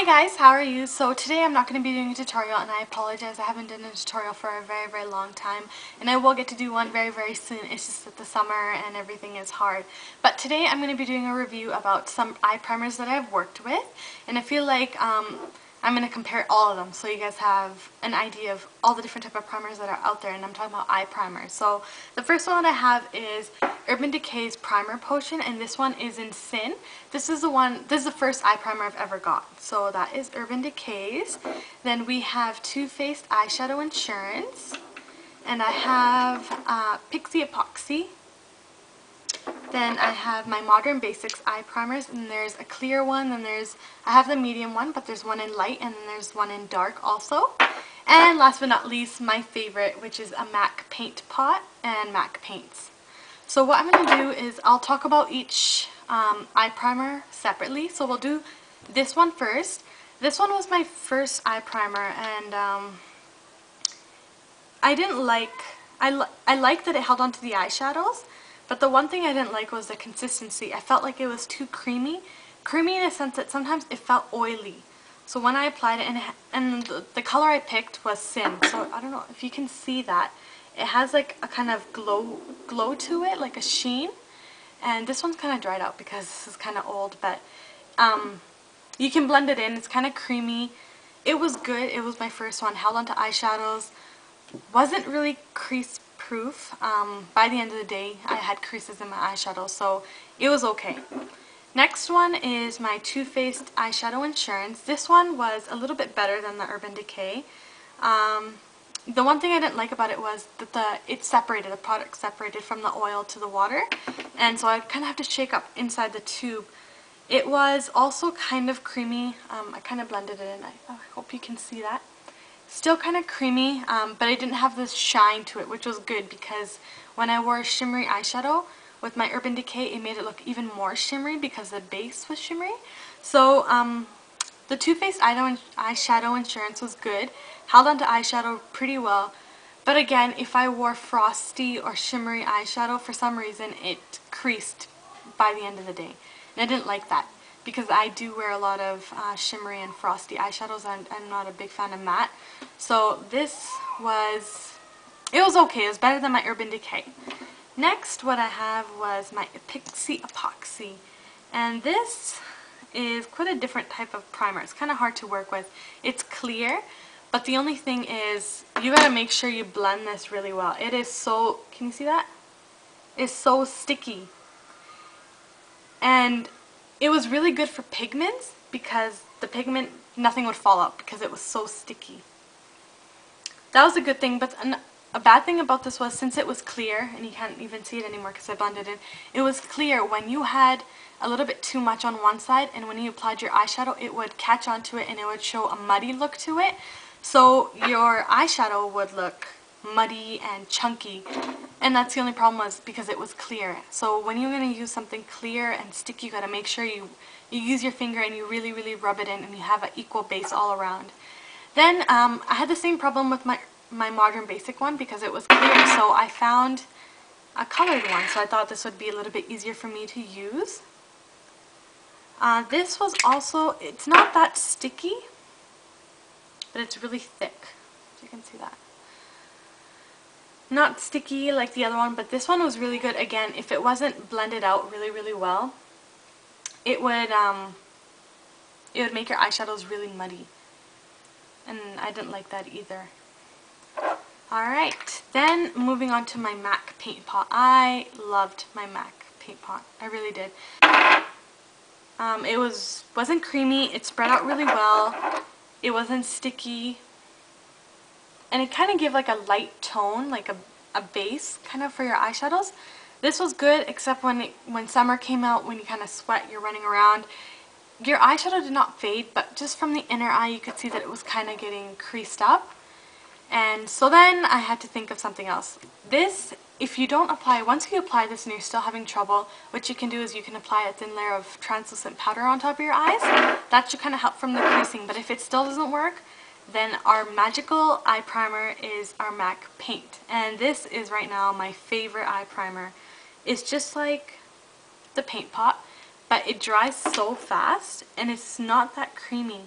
Hi guys, how are you? So today I'm not going to be doing a tutorial, and I apologize, I haven't done a tutorial for a very long time, and I will get to do one very soon. It's just that the summer and everything is hard. But today I'm going to be doing a review about some eye primers that I've worked with, and I feel like I'm going to compare all of them so you guys have an idea of all the different type of primers that are out there, and I'm talking about eye primers. So the first one that I have is Urban Decay's Primer Potion, and this one is in Sin. This is the first eye primer I've ever got. So that is Urban Decay's. Then we have Too Faced Eyeshadow Insurance, and I have Pixie Epoxy. Then I have my Modern Basics eye primers, and there's a clear one, then I have the medium one, but there's one in light, and then there's one in dark also. And last but not least, my favorite, which is a MAC paint pot and MAC paints. So what I'm going to do is I'll talk about each eye primer separately. So we'll do this one first. This one was my first eye primer, and I liked that it held on to the eyeshadows. But the one thing I didn't like was the consistency. I felt like it was too creamy. Creamy in a sense that sometimes it felt oily. So when I applied it, and the color I picked was Sin. So I don't know if you can see that. It has like a kind of glow to it, like a sheen. And this one's kind of dried out because this is kind of old. But you can blend it in. It's kind of creamy. It was good. It was my first one. Held onto eyeshadows. Wasn't really crease proof. By the end of the day, I had creases in my eyeshadow, so it was okay. Next one is my Too Faced Eyeshadow Insurance. This one was a little bit better than the Urban Decay. The one thing I didn't like about it was that the product separated from the oil to the water, and so I kind of have to shake up inside the tube. It was also kind of creamy. I kind of blended it in. I hope you can see that. Still kind of creamy, but it didn't have this shine to it, which was good because when I wore a shimmery eyeshadow with my Urban Decay, it made it look even more shimmery because the base was shimmery. So the Too Faced Eyeshadow Insurance was good, held onto eyeshadow pretty well, but again, if I wore frosty or shimmery eyeshadow, for some reason it creased by the end of the day, and I didn't like that. Because I do wear a lot of shimmery and frosty eyeshadows, and I'm not a big fan of matte. So this was okay. It was better than my Urban Decay. Next, what I have was my Pixie Epoxy. And this is quite a different type of primer. It's kind of hard to work with. It's clear, but the only thing is you gotta make sure you blend this really well. It is so, can you see that? It's so sticky. And it was really good for pigments because the pigment, nothing would fall out because it was so sticky. That was a good thing, but a bad thing about this was since it was clear, and you can't even see it anymore because I blended it, it was clear when you had a little bit too much on one side, and when you applied your eyeshadow, it would catch onto it and it would show a muddy look to it. So your eyeshadow would look muddy and chunky, and that's the only problem was because it was clear. So when you're going to use something clear and sticky, you got to make sure you use your finger and you really rub it in, and you have an equal base all around. Then I had the same problem with my Modern Basic one because it was clear, so I found a colored one, so I thought this would be a little bit easier for me to use. This was also, it's not that sticky, but it's really thick, so you can see that. Not sticky like the other one, but this one was really good. Again, if it wasn't blended out really well, it would make your eyeshadows really muddy, and I didn't like that either. Alright, then moving on to my MAC paint pot. I loved my MAC paint pot. I really did. It wasn't creamy. It spread out really well. It wasn't sticky. And it kind of gave like a light tone, like a base kind of for your eyeshadows. This was good, except when summer came out, when you kind of sweat, you're running around. Your eyeshadow did not fade, but just from the inner eye you could see that it was kind of getting creased up. And so then I had to think of something else. This, if you don't apply, once you apply this and you're still having trouble, what you can do is you can apply a thin layer of translucent powder on top of your eyes. That should kind of help from the creasing, but if it still doesn't work, then our magical eye primer is our MAC paint. And this is right now my favorite eye primer. It's just like the paint pot, but it dries so fast and it's not that creamy.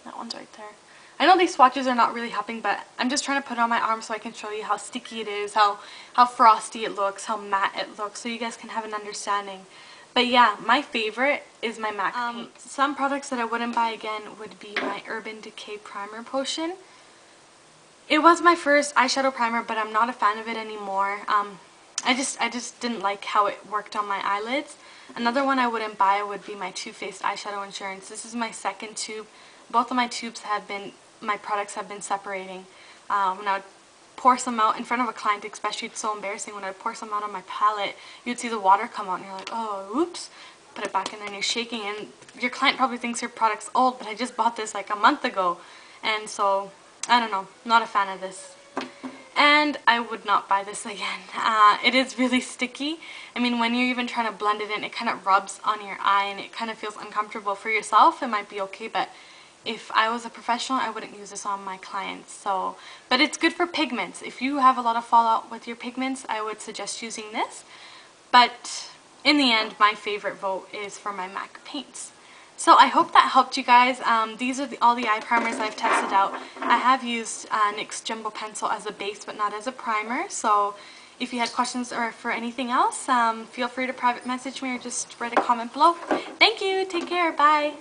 That one's right there. I know these swatches are not really helping, but I'm just trying to put it on my arm so I can show you how sticky it is, how frosty it looks, how matte it looks, so you guys can have an understanding. But yeah, my favorite is my MAC paint. Some products that I wouldn't buy again would be my Urban Decay Primer Potion. It was my first eyeshadow primer, but I'm not a fan of it anymore. I just didn't like how it worked on my eyelids. Another one I wouldn't buy would be my Too Faced Eyeshadow Insurance. This is my second tube. Both of my tubes have been, my products have been separating. When I would pour some out in front of a client especially, it's so embarrassing. When I would pour some out on my palette, you'd see the water come out and you're like, oh, oops. Put it back in there and you're shaking, and your client probably thinks your product's old, but I just bought this like a month ago. And so, I don't know, not a fan of this. And I would not buy this again. It is really sticky. I mean, when you're even trying to blend it in, it kind of rubs on your eye and it kind of feels uncomfortable. For yourself, it might be okay, but if I was a professional, I wouldn't use this on my clients. So, but it's good for pigments. If you have a lot of fallout with your pigments, I would suggest using this. But in the end, my favorite vote is for my MAC paints. So I hope that helped you guys. These are all the eye primers I've tested out. I have used NYX Jumbo Pencil as a base, but not as a primer. So if you had questions or for anything else, feel free to private message me or just write a comment below. Thank you. Take care. Bye.